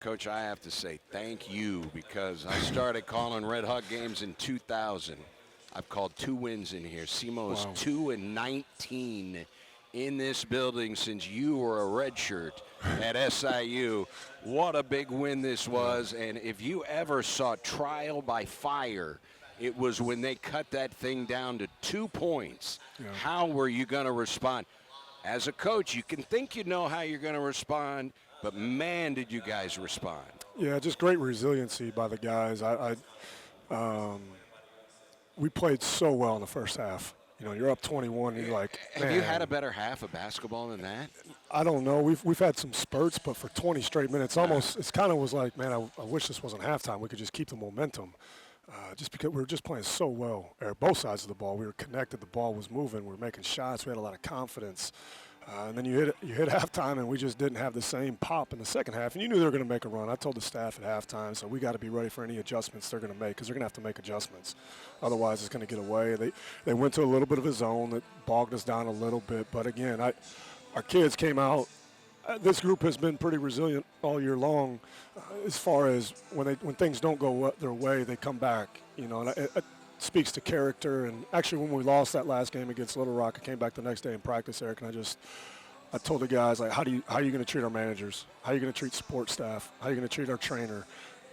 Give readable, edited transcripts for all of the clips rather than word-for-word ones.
Coach, I have to say thank you because I started calling Red Hawk games in 2000. I've called 2 wins in here. Simo's Wow. 2-19 in this building since you were a redshirt at SIU. What a big win this was. And if you ever saw trial by fire, it was when they cut that thing down to 2 points. Yeah. How were you going to respond? As a coach, you can think you know how you're going to respond, but man, did you guys respond. Yeah, just great resiliency by the guys. We played so well in the first half. You know, you're up 21, and you're like, man. Have you had a better half of basketball than that? I don't know. We've had some spurts, but for 20 straight minutes, it's kind of was like, man, I wish this wasn't halftime. We could just keep the momentum. Just because we were just playing so well, both sides of the ball. We were connected. The ball was moving. We were making shots. We had a lot of confidence. And then you hit halftime, and we just didn't have the same pop in the second half. And you knew they were going to make a run. I told the staff at halftime, so we got to be ready for any adjustments they're going to make because they're going to have to make adjustments. Otherwise, it's going to get away. They went to a little bit of a zone that bogged us down a little bit. But, again, our kids came out. This group has been pretty resilient all year long as far as when things don't go their way, they come back. You know, and it speaks to character. And actually, when we lost that last game against Little Rock, I came back the next day in practice, Eric, and I told the guys, like, how are you going to treat our managers? How are you going to treat support staff? How are you going to treat our trainer?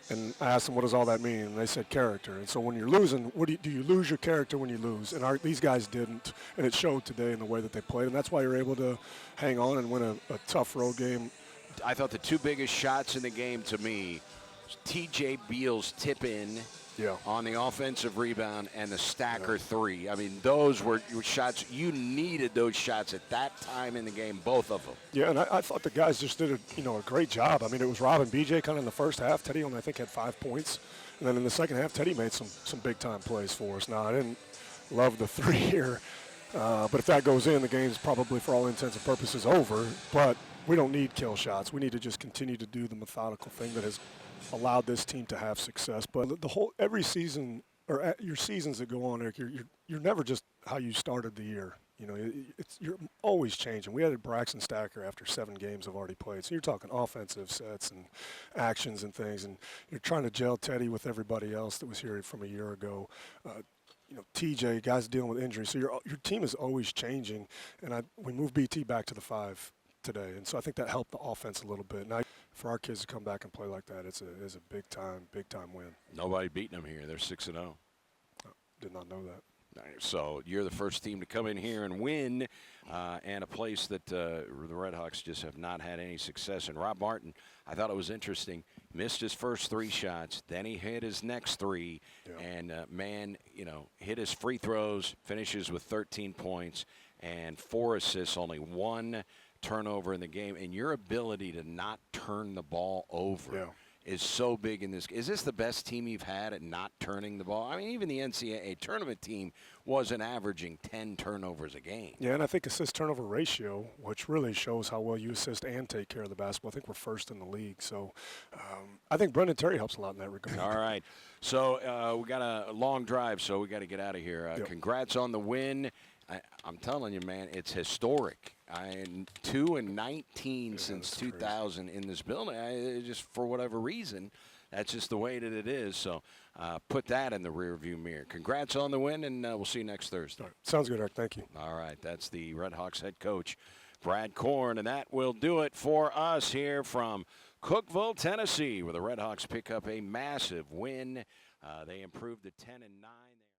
And I asked them, what does all that mean? And they said character. And so when you're losing, do you lose your character when you lose? And these guys didn't, and it showed today in the way that they played. And that's why you're able to hang on and win a tough road game. I thought the 2 biggest shots in the game to me, T.J. Beal's tip-in on the offensive rebound and the stacker 3. I mean, those were shots. You needed those shots at that time in the game, both of them. Yeah, and I thought the guys just did a great job. I mean, it was Rob and B.J. kind of in the first half. Teddy only, I think, had 5 points. And then in the second half, Teddy made some big-time plays for us. Now, I didn't love the 3 here, but if that goes in, the game's probably, for all intents and purposes, over. But we don't need kill shots. We need to just continue to do the methodical thing that has allowed this team to have success. But every season, or your seasons that go on, Eric, you're never just how you started the year. You know, you're always changing. We added Braxton Stacker after 7 games I've already played. So you're talking offensive sets and actions and things, and you're trying to gel Teddy with everybody else that was here from a year ago. TJ, guys dealing with injuries. So your team is always changing. And we moved BT back to the 5 today, and so I think that helped the offense a little bit. Now, for our kids to come back and play like that, it's a big time win. Nobody beating them here. They're 6-0. Did not know that. So you're the first team to come in here and win, and a place that the Red Hawks just have not had any success. And Rob Martin, I thought it was interesting, missed his first 3 shots, then he hit his next 3, and hit his free throws, finishes with 13 points and 4 assists, only 1 turnover in the game. And your ability to not turn the ball over is so big in this. Is this the best team you've had at not turning the ball? I mean, even the NCAA tournament team wasn't averaging 10 turnovers a game. Yeah, and I think assist-turnover ratio, which really shows how well you assist and take care of the basketball, I think we're first in the league. So I think Brendan Terry helps a lot in that regard. All right. So we got a long drive, so we got to get out of here. Congrats on the win. I'm telling you, man, it's historic. 2-19 since 2000 in this building. Just for whatever reason, that's just the way that it is. So put that in the rearview mirror. Congrats on the win, and we'll see you next Thursday. All right. Sounds good, Eric. Thank you. All right. That's the Red Hawks head coach, Brad Korn, and that will do it for us here from Cookeville, Tennessee, where the Red Hawks pick up a massive win. They improved to 10-9.